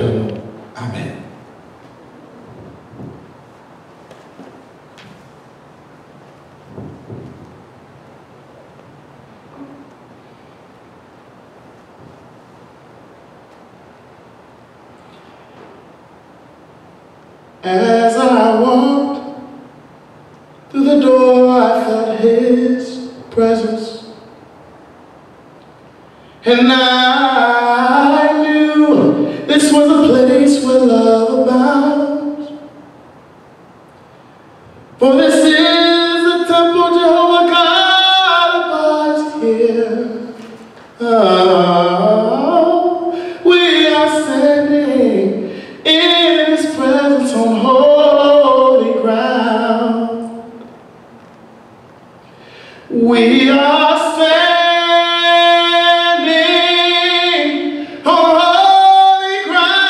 Créateur. Amen. As I walked through the door, I felt His presence, and I knew this was a place where love abounds. For this is the temple Jehovah God abides here. We are standing in His presence on holy ground. We are standing on holy ground,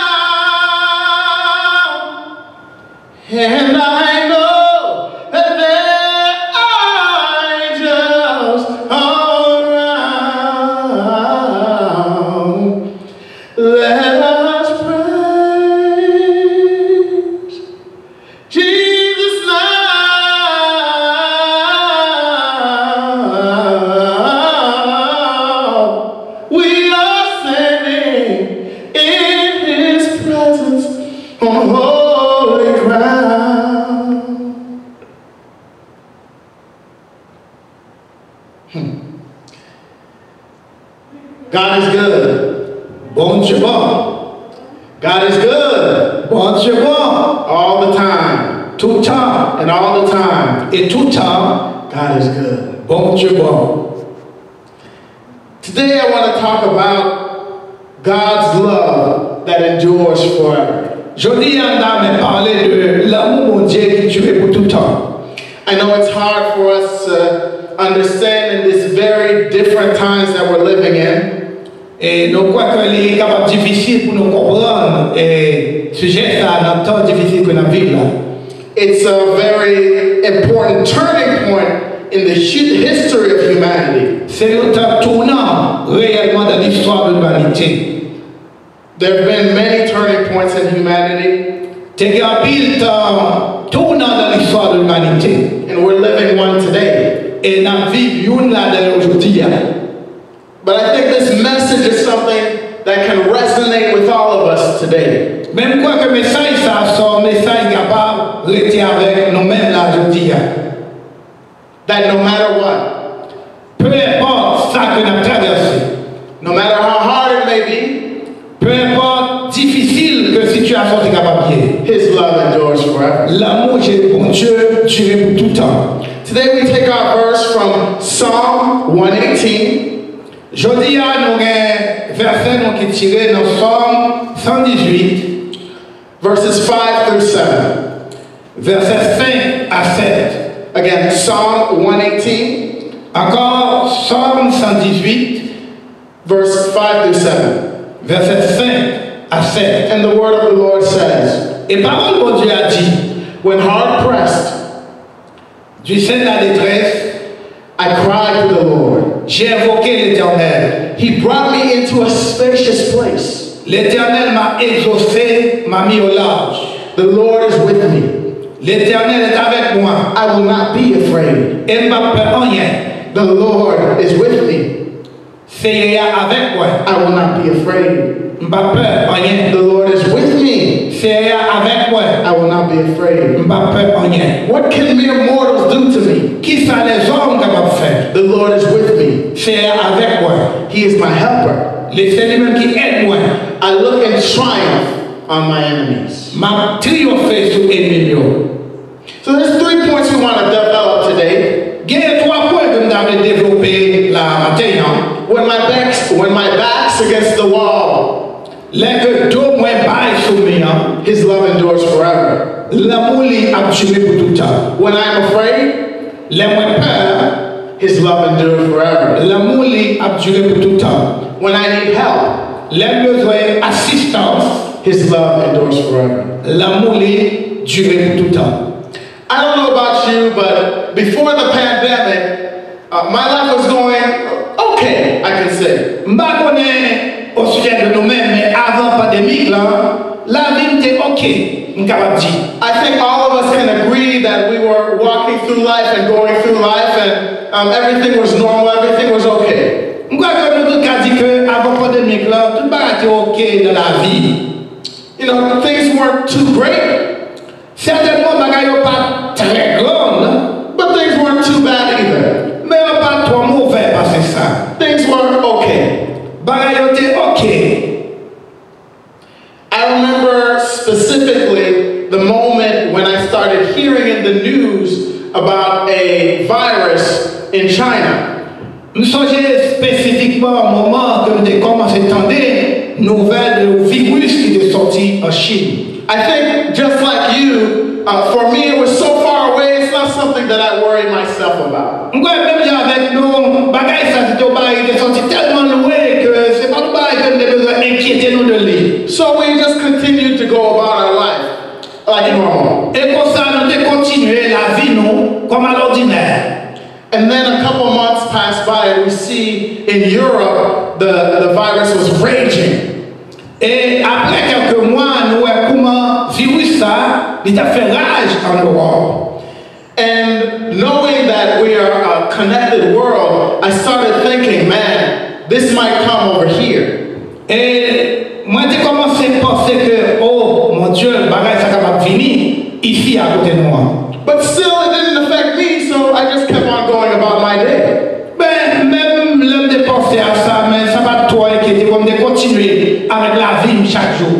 and I know that there are angels all around. Let us praise Jesus now. We are standing in His presence on holy ground. God is good. Bon Dieu bon. God is good Bon Dieu bon. all the time. Tout le temps. And all the time, Et tout le temps, God is good. bon Dieu bon. Today I want to talk about God's love that endures forever. Jodi Yanda m'a parlé de l'amour mon Dieu qui dure pour tout le temps. I know it's hard for us to understand in these very different times that we're living in. Et nous croyons que c'est capable difficile pour nous comprendre et sujet ça dans le temps difficile que nous vivons là. It's a very important turning point in the history of humanity. C'est un temps tournant réellement dans l'histoire de l'humanité. There have been many turning points in humanity, C'est un pile temps tournant dans l'histoire de l'humanité. and we're living one today. Et nous vivons une là aujourd'hui. But I think this message is something that can resonate with all of us today. Même quoi que le message ça sort, message capable de rester avec nous-mêmes là aujourd'hui. That no matter what, Peu importe ça que nous avons traversé, no matter how hard it may be, peu importe difficile que la situation est capable de vivre, His love endures forever. l'amour de bon Dieu dure pour tout le temps. Today we take our verse from Psalm 118, Aujourd'hui, nous avons un verset qui est tiré dans Psalm 118, verses 5 through 7. versets 5 à 7. Again, Psalm 118, Encore Psalm 118, verse 5 through 7. versets 5 à 7. And the word of the Lord says, Et parole de Dieu a dit, when hard pressed, du sein de la détresse, I cried to the Lord. j'ai invoqué l'Éternel. He brought me into a spacious place. L'Éternel m'a exaucé, m'a mis au large. The Lord is with me. L'Éternel est avec moi. I will not be afraid. Et m'a peur rien. The Lord is with me. C'est avec moi. I will not be afraid. M'a peur rien. The Lord is with me. C'est avec moi. I will not be afraid. M'a peur rien. What can mere mortals do to me? Qui ça les hommes capables de faire? The Lord is with me. C'est avec moi. He is my helper. C'est lui-même qui aide moi. I look in triumph on my enemies. M'a triomphé sur l'ennemi. So there's 3 points we want to develop today. Il y a 3 points que nous avons développés la matin. When my back's against the wall, Les que deux moins bail sur moi. His love endures forever. L'amour est absolu pour tout le temps. When I'm afraid, Les moins peur. His love endures forever. L'amour est absolu pour tout le temps. When I need help, Les besoins d'assistance. His love endures forever. L'amour est duré pour tout le temps. I don't know about you, but before the pandemic, my life was going okay, I can say. Je ne sais pas au sujet de nous-mêmes, mais avant pandémique, là, la vie était OK, on capable de dire. I think all of us can agree that we were walking through life and going through life and everything was normal, everything was okay. On croit que nous tous avons dit qu'avant la pandémique, là, tout le monde était OK dans la vie. You know, things weren't too great, Certainement, les choses pas très grandes, but things weren't too bad either. mais pas trop mauvais parce que ça. Things were okay. Les choses étaient OK. I remember specifically the moment when I started hearing in the news about a virus in China. Nous songeons spécifiquement au moment que nous avons commencé à entendre nouvelles du virus qui est sorti en Chine. I think just like you, for me it was so far away, it's not something that I worry myself about. Nous même avec nous, bagaille ça c'est sorti tellement loin que c'est pas nous que nous devons inquiéter nous de lui. So we just continued to go about our life like normal. Et comme ça nous devons continuer la vie nous comme à l'ordinaire. And then a couple months passed by and we see in Europe the virus was raging. Et après quelques mois, nous voyons comment le virus ça, il a fait rage en Europe. And knowing that we are a connected world, I started thinking, man, this might come over here. Et moi j'ai commencé à penser que, oh mon Dieu, le bagage ça va venir ici à côté de moi. But still, it didn't affect me, so I just kept on going about my day. Ben, même l'homme de penser à ça, mais ça va toi inquiéter comme de continuer avec la vie chaque jour.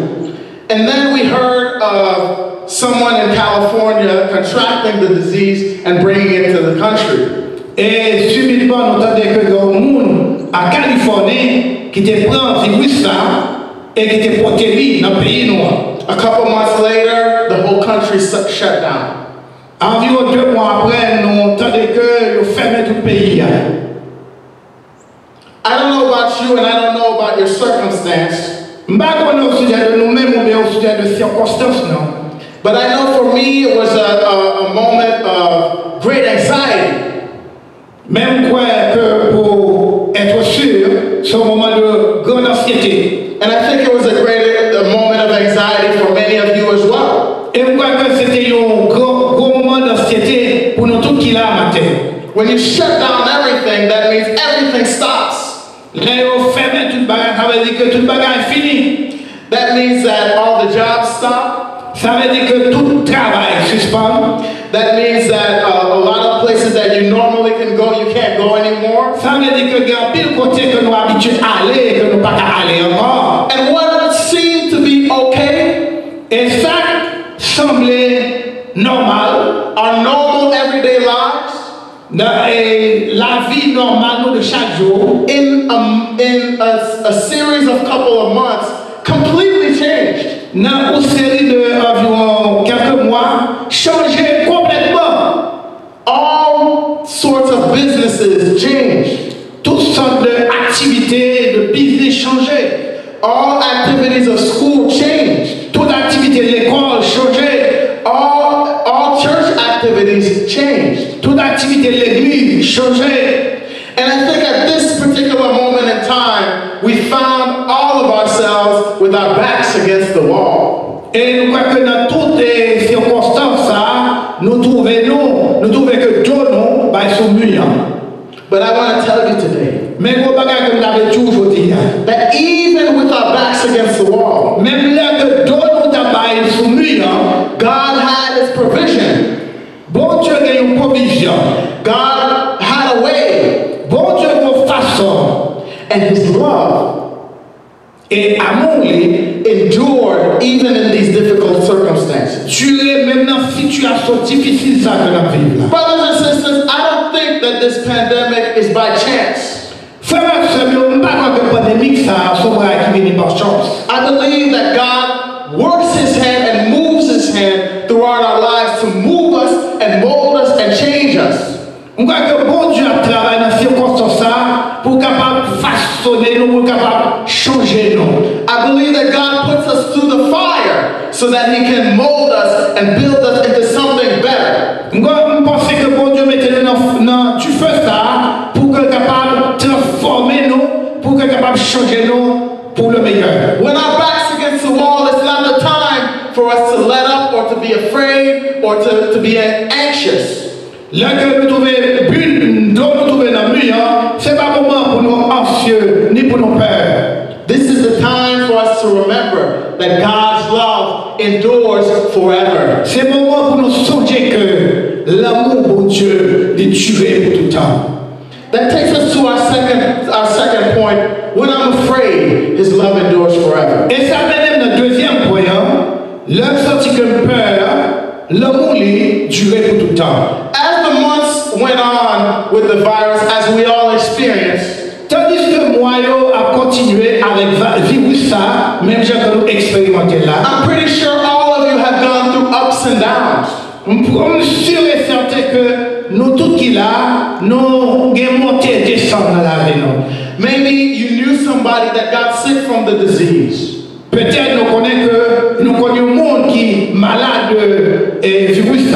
And then we heard of someone in California contracting the disease and bringing it to the country. Et subitement, nous entendons que le monde à Californie qui te prend le virus là et qui te porte lui dans le pays noir. A couple months later, the whole country shut down. Environ 2 mois après, nous entendons que nous fermons tout le pays. I don't know about you and I don't know about your circumstance. But I know for me it was a moment of great anxiety. Même quoi que pour être sûr, c'est un moment de grande anxiété. And I think it was a moment of anxiety for many of you as well. Et moi que c'était un gros moment d'anxiété pour nous tous qui là matin. When you shut down everything, that means everything stops. That means that all the jobs stop. Ça veut dire que tout travail suspend. That means that a lot of places that you normally can go, you can't go anymore. Ça veut dire que il y a pile côté que nous habitués à aller que nous pas aller encore. And what seemed to be okay, et ça semblait normal, our normal everyday lives. La vie normale de chaque jour, in a series of couple of months, completely changed. Dans une série d'environ quelques mois, changé complètement. All sorts of businesses changed. Toutes sortes d'activités de business changées. All activities of school changed. Toute activité de l'école changée. All church activities changed. Toute activité de l'église changée. And I think at this particular moment in time, we found all of ourselves with our backs against the wall. Et nous croyons que dans toutes les circonstances, nous trouvons que Dieu nous va sur mur. But I want to tell you today mais gros bagage comme l'avait toujours dit, that even with our backs against the wall, même là que Dieu nous a sur mur, God had His provision. Bon Dieu a une provision. God had a way. Bon Dieu a une façon. And His love et amour endured even in these difficult circumstances. Duré même dans situation difficile ça que nous vivons. Brothers and sisters, I don't think that this pandemic is by chance. Frères et sœurs, on ne parle pas de pandémie ça, qui vient par chance. I believe that God works His hand and moves His hand throughout our lives to move us and mold us and change us. On croit que bon Dieu a travaillé dans ces circonstances pour capable façonner nous, pour capable changer nous. I believe that God puts us through the fire so that He can mold us and build us into something better. On pense que bon Dieu mette dans du feu ça pour que capable transformer nous, pour que capable changer nous pour le meilleur. When our backs against the to be afraid or to be anxious. Là que nous trouvons but, dont nous trouvons dans le mur, c'est pas un moment pour nous anxieux ni pour nous peur. This is the time for us to remember that God's love endures forever. C'est le moment pour nous songer que l'amour de Dieu est duré pour tout le temps. That takes us to our second point. When I'm afraid, His love endures forever. Et ça mène notre deuxième point. L'homme senti comme peur, l'amour est duré pour tout le temps. As the months went on with the virus, as we all experienced, Tandis que moi, a continué avec le virus, ça, même si nous expérimenté là. I'm pretty sure all of you have gone through ups and downs. Je suis sûr et certain que nous tous qui là, nous avons monté et descendu dans la vie. Maybe you knew somebody that got sick from the disease. Peut-être nous connaissons un monde qui est malade de virus.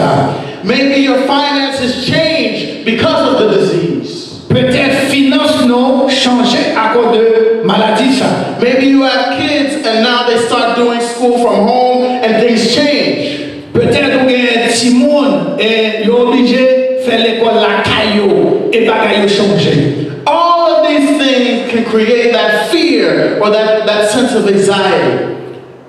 Maybe your finances changed because of the disease. Peut-être finances n'ont changé à cause de maladie. Maybe you have kids and now they start doing school from home and things change. Peut-être que un petit monde est obligé de faire l'école la caillou et pas caillou changer. All of these things can create that fear or that sense of anxiety.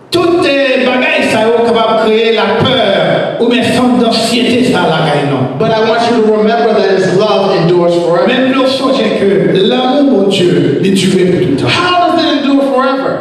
Toutes les bagages ça sont capables de créer la peur ou bien sens d'anxiété ça la caillou. But I want you to remember that His love endures forever. Même nous songez que l'amour de Dieu est duré pour tout le temps. How does it endure forever?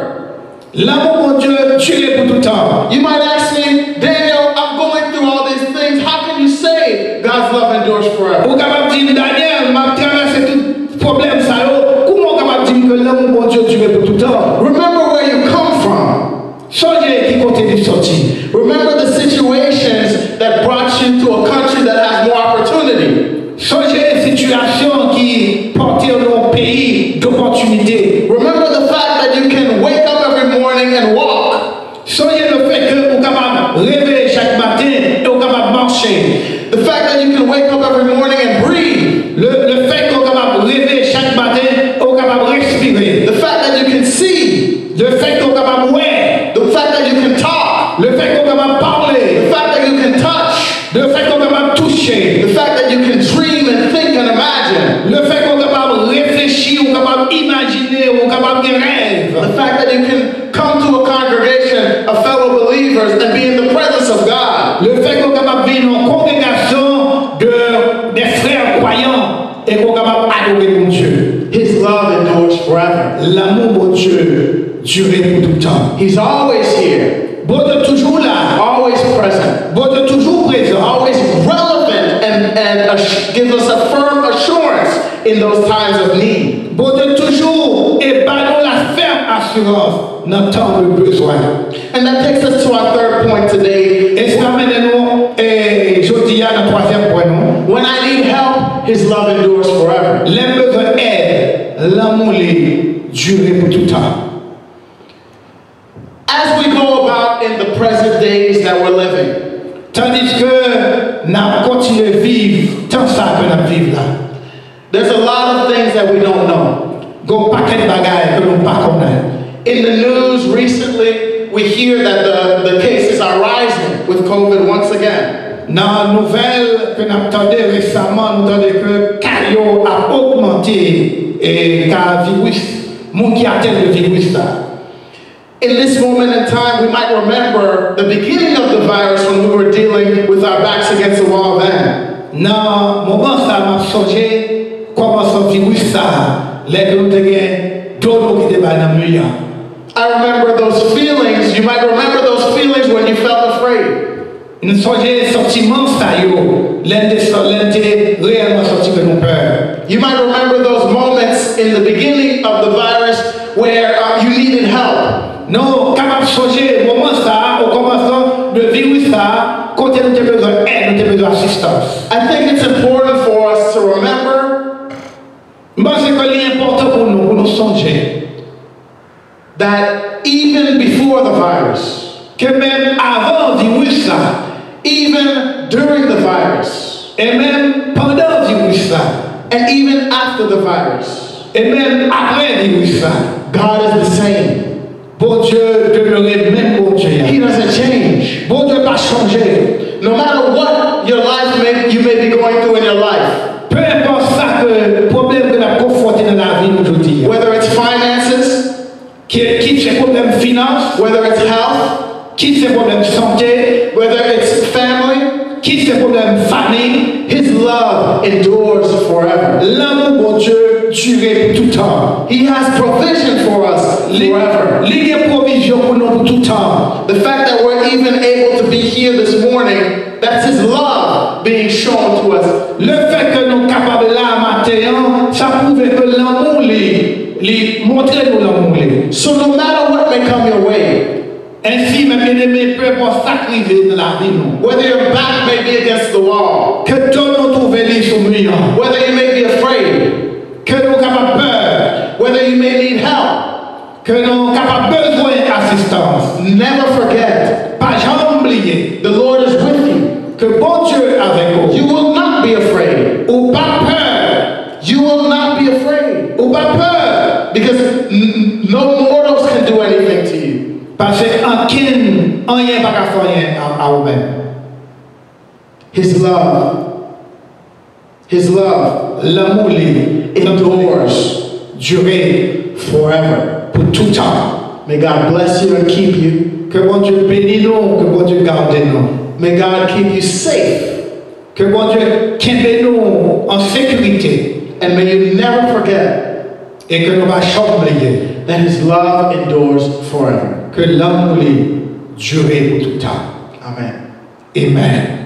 L'amour de Dieu est duré pour tout le temps. You might ask me, Daniel, I'm going through all these things. How can you say God's love endures forever? Vous capable de dire Daniel, m'a traversé tout problème ça yo. Comment capable de dire que l'amour de Dieu est duré pour tout le temps? Remember where you come from. Songez qui côté de sorti. Remember the situations that brought you to a country that has more opportunity. Songez les situations qui portaient dans un pays d'opportunité. Remember the fact that you can wake up every morning and walk. Songez le fait que vous êtes capable de rêver chaque matin et vous êtes capable de marcher. The fact that you can wake up every morning and breathe. Le fait que vous êtes capable de rêver chaque matin et vous êtes capable de respirer. The fact that you can see. Le fait que vous êtes capable de voir. The fact that you can talk. Le fait que vous êtes capable de parler. The fact that you can touch. Le fait que vous êtes capable de toucher. The fact that you can dream and think and imagine. Le fait que vous êtes capable de réfléchir, vous êtes capable d'imaginer, vous êtes capable de rêver. The fact that you can come to a congregation of fellow believers and be in the presence of God. Le fait que vous êtes capable de venir dans une congrégation des frères croyants et que vous êtes capable d'adorer mon Dieu. His love endures forever. L'amour de Dieu dure pour tout le temps. He's always here. Bon de toujours là. Always present. Bon de toujours présent. Always relevant and gives us a firm assurance in those times of need. Bon de toujours et ballon la ferme assurance dans le temps de besoin. And that takes us to our third point today. Et ça mène nous et je dis à notre troisième point nous. When I need help, His love endures forever. Les besoins d'aide, l'amour dure pour tout le temps. As we go about in the present days that we're living, tandis que nous continuons à vivre tant ça que nous vivons là. There's a lot of things that we don't know. Gon paquet de bagages que nous pas connaître. In the news recently, we hear that the cases are rising with COVID once again. Dans la nouvelle que nous entendons récemment, nous entendons que Caillot a augmenté et car virus, monde qui atteint le virus là. In this moment in time, we might remember the beginning of the virus when we were dealing with our backs against the wall then. Dans moment ça m'a songé comment ce virus ça, les nous avons d'autres qui débattent dans le milieu. I remember those feelings. You might remember those feelings when you felt afraid. Nous songez sentiments ça yo, l'un réellement sorti de nos peurs. You might remember those moments in the beginning of the virus where you needed help. Non, capable changer moment ça au commencement de virus ça, quand nous avons besoin d'aide, nous avons besoin d'assistance. I think it's important for us to remember. Moi, c'est que l'important pour nous songer that even before the virus, que même avant le virus ça, even during the virus, et même pendant le virus ça, and even after the virus, et même après le virus ça, God is the same. Bon Dieu demeure même bon Dieu. He doesn't change. Bon Dieu pas changer. No matter what you may be going through in your life. Peu importe ça que problème que nous confronté dans la vie aujourd'hui. Whether it's finances, Qui c'est problème finance, whether it's health, qui c'est problème santé, whether it's family, qui c'est problème famille. His love endures forever. L'amour de Dieu dure pour tout temps. He has provision for us forever. Il y a provision pour nous pour tout temps. The fact that we're even able to be here this morning, that's His love being shown to us. Le fait que nous sommes capables là matin, ça prouve que l'amour les montrer nous l'amour. So no matter what may come your way, ainsi, mes bien-aimés, peu importe ça qui arrive dans la vie, nous. Whether your back may be against the wall, que tout nous trouve les soumis, whether you may be afraid, que nous avons peur, whether you may need help, que nous avons besoin d'assistance. Never forget, pas jamais oublier, the Lord is with you. Que bon Dieu est avec vous. You will not be afraid. Ou pas peur. You will not be afraid. Ou pas peur. Because no mortals can do anything to you. Parce que rien pas qu'à faire à vous-même. His love, l'amour endures, durer forever, pour tout temps. May God bless you and keep you. Que bon Dieu bénisse nous, que bon Dieu garde nous. May God keep you safe. Que bon Dieu keep nous en sécurité. And may you never forget, et que nous ne jamais oublier, that His love endures forever. Que l'amour dure pour tout temps. Amen. Amen.